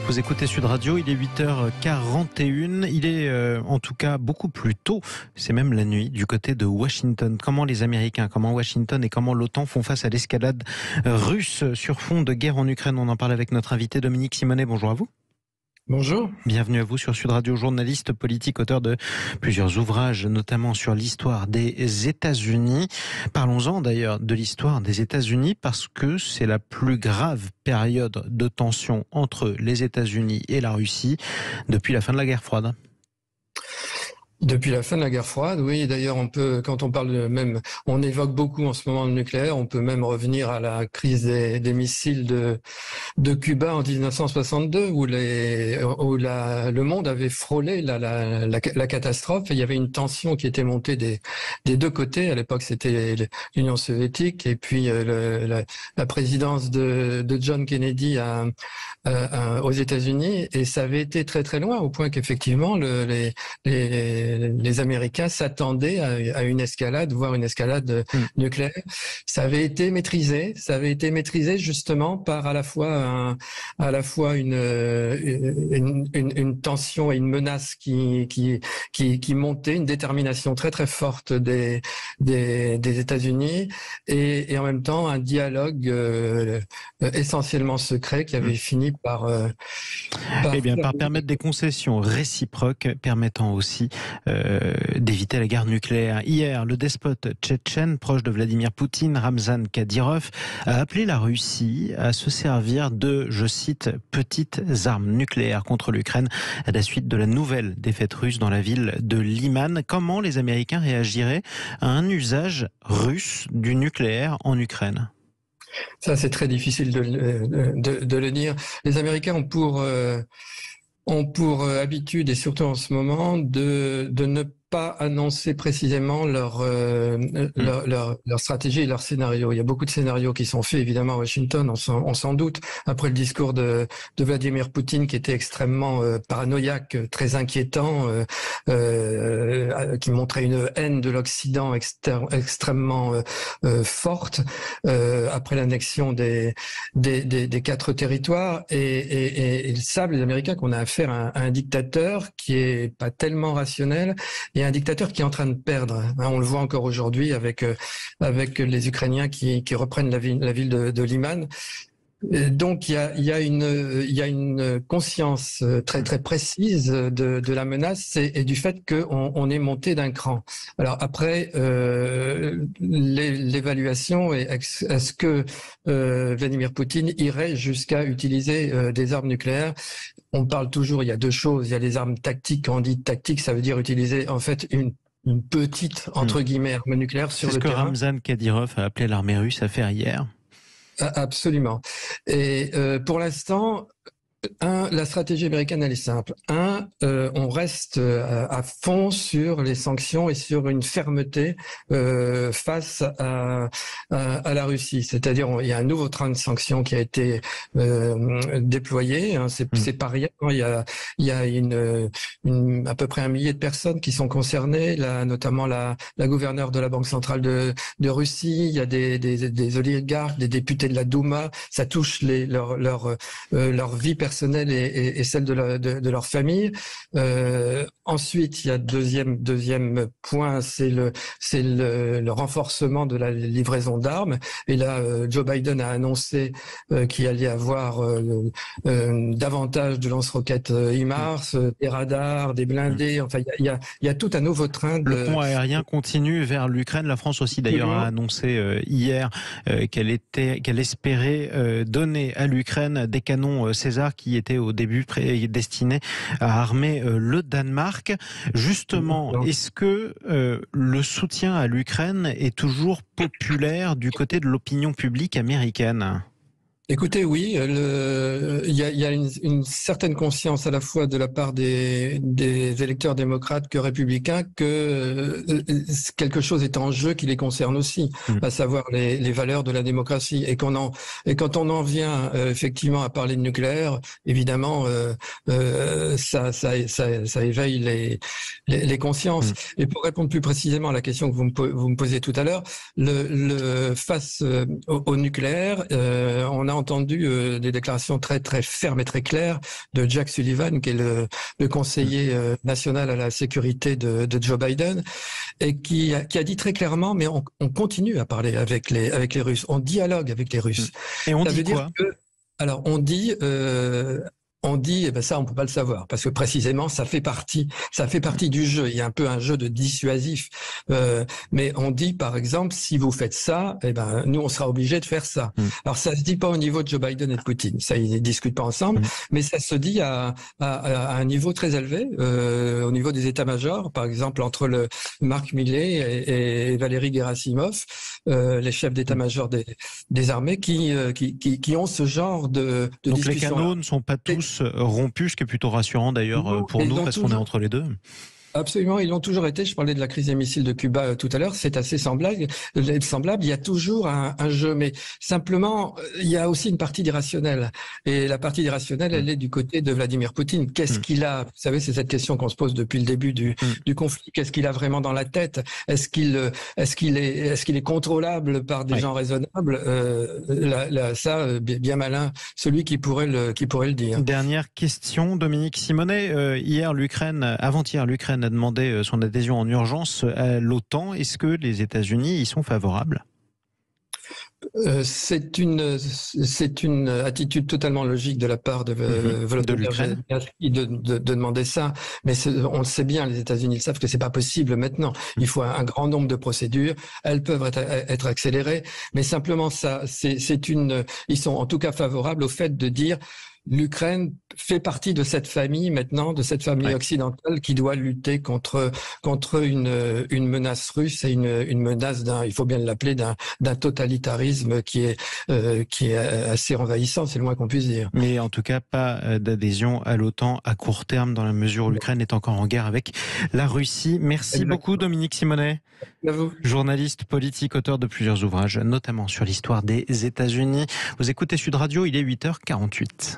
Vous écoutez Sud Radio, il est 8h41. Il est en tout cas beaucoup plus tôt, c'est même la nuit, du côté de Washington. Comment les Américains, comment Washington et comment l'OTAN font face à l'escalade russe sur fond de guerre en Ukraine? On en parle avec notre invité Dominique Simonet. Bonjour à vous. Bonjour. Bienvenue à vous sur Sud Radio, journaliste politique, auteur de plusieurs ouvrages, notamment sur l'histoire des États-Unis. Parlons-en d'ailleurs de l'histoire des États-Unis parce que c'est la plus grave période de tension entre les États-Unis et la Russie depuis la fin de la guerre froide. Depuis la fin de la guerre froide, oui. D'ailleurs, quand on parle on évoque beaucoup en ce moment le nucléaire. On peut même revenir à la crise des missiles de Cuba en 1962, où le monde avait frôlé la catastrophe. Et il y avait une tension qui était montée des deux côtés. À l'époque, c'était l'Union soviétique et puis la présidence de John Kennedy aux États-Unis. Et ça avait été très très loin, au point qu'effectivement les Américains s'attendaient à une escalade, voire une escalade nucléaire. Ça avait été maîtrisé justement par à la fois une tension et une menace qui montait, une détermination très très forte des États-Unis et en même temps un dialogue essentiellement secret qui avait fini par permettre des concessions réciproques permettant aussi d'éviter la guerre nucléaire. Hier, le despote tchétchène proche de Vladimir Poutine, Ramzan Kadyrov, a appelé la Russie à se servir de, je cite, petites armes nucléaires contre l'Ukraine à la suite de la nouvelle défaite russe dans la ville de Liman. Comment les Américains réagiraient à un usage russe du nucléaire en Ukraine ? Ça, c'est très difficile de le dire. Les Américains ont pour habitude, et surtout en ce moment, de ne pas annoncer précisément leur stratégie et leur scénario. Il y a beaucoup de scénarios qui sont faits, évidemment, à Washington, on s'en doute, après le discours de Vladimir Poutine, qui était extrêmement paranoïaque, très inquiétant, qui montrait une haine de l'Occident extrêmement forte, après l'annexion des 4 territoires. Et ils savent, les Américains, qu'on a affaire à un dictateur qui est pas tellement rationnel, et un dictateur qui est en train de perdre. On le voit encore aujourd'hui avec les Ukrainiens qui reprennent la ville de Liman. Donc il y a une conscience très très précise de la menace et du fait qu'on est monté d'un cran. Alors après l'évaluation est-ce que Vladimir Poutine irait jusqu'à utiliser des armes nucléaires? On parle toujours, il y a deux choses, il y a les armes tactiques. Quand on dit tactique, ça veut dire utiliser en fait une petite entre guillemets arme nucléaire sur le terrain. C'est ce que Ramzan Kadyrov a appelé l'armée russe à faire hier. Absolument. Et pour l'instant, la stratégie américaine, elle est simple. On reste à fond sur les sanctions et sur une fermeté face à la Russie. C'est-à-dire, il y a un nouveau train de sanctions qui a été déployé. C'est pas rien. Il y a à peu près 1 millier de personnes qui sont concernées, notamment la gouverneure de la Banque centrale de Russie. Il y a des oligarques, des députés de la Douma. Ça touche leur vie personnelle et celle de leur famille. Ensuite, il y a deuxième point, c'est le renforcement de la livraison d'armes. Et là, Joe Biden a annoncé qu'il allait y avoir davantage de lance-roquettes HIMARS, des radars, des blindés. Enfin, il y a tout un nouveau train. Le pont aérien continue vers l'Ukraine. La France aussi, d'ailleurs, a annoncé hier qu'elle espérait donner à l'Ukraine des canons César qui étaient au début destinés à armer le Danemark. Justement, est-ce que le soutien à l'Ukraine est toujours populaire du côté de l'opinion publique américaine ? Écoutez, oui, il y a une certaine conscience à la fois de la part des électeurs démocrates que républicains que quelque chose est en jeu qui les concerne aussi, à savoir les valeurs de la démocratie. Et quand on en vient effectivement à parler de nucléaire, évidemment, ça éveille les consciences. Et pour répondre plus précisément à la question que vous me posiez tout à l'heure, face au nucléaire, on a a entendu des déclarations très très fermes et très claires de Jack Sullivan, qui est le conseiller national à la sécurité de Joe Biden, et qui a dit très clairement, mais on continue à parler avec les Russes, on dialogue avec les Russes. Et on Ça dit veut quoi? dire que, alors on dit, eh ben ça, on peut pas le savoir, parce que précisément, ça fait partie du jeu. Il y a un peu un jeu de dissuasif. Mais on dit, par exemple, si vous faites ça, eh ben, nous, on sera obligé de faire ça. Alors, ça se dit pas au niveau de Joe Biden et de Poutine. Ça, ils ne discutent pas ensemble, mais ça se dit à un niveau très élevé, au niveau des états-majors, par exemple, entre Mark Milley et Valéry Gerasimov, les chefs d'état-major des armées qui ont ce genre de Donc discussion. les canaux ne sont pas tous rompus, ce qui est plutôt rassurant d'ailleurs pour nous, parce qu'on est entre les deux. Absolument, ils l'ont toujours été. Je parlais de la crise des missiles de Cuba tout à l'heure. C'est assez semblable. Il y a toujours un jeu, mais simplement, il y a aussi une partie d'irrationnel. Et la partie d'irrationnel, elle est du côté de Vladimir Poutine. Qu'est-ce qu'il a? Vous savez, c'est cette question qu'on se pose depuis le début du conflit. Qu'est-ce qu'il a vraiment dans la tête? Est-ce qu'il est contrôlable par des gens raisonnables? Bien malin, celui qui pourrait le dire. Dernière question, Dominique Simonet. Avant-hier, l'Ukraine a demandé son adhésion en urgence à l'OTAN. Est-ce que les États-Unis y sont favorables? C'est une attitude totalement logique de la part de Volodymyr Zelensky de demander ça, mais on le sait bien, les États-Unis savent que c'est pas possible maintenant. Il faut un grand nombre de procédures, elles peuvent être accélérées, mais simplement ils sont en tout cas favorables au fait de dire l'Ukraine fait partie de cette famille maintenant, de cette famille occidentale qui doit lutter contre une menace russe et une menace il faut bien l'appeler, d'un totalitarisme qui est assez envahissant, c'est le moins qu'on puisse dire. Mais en tout cas, pas d'adhésion à l'OTAN à court terme, dans la mesure où l'Ukraine est encore en guerre avec la Russie. Merci beaucoup, Dominique Simonet. À vous. Journaliste politique, auteur de plusieurs ouvrages, notamment sur l'histoire des États-Unis. Vous écoutez Sud Radio, il est 8h48.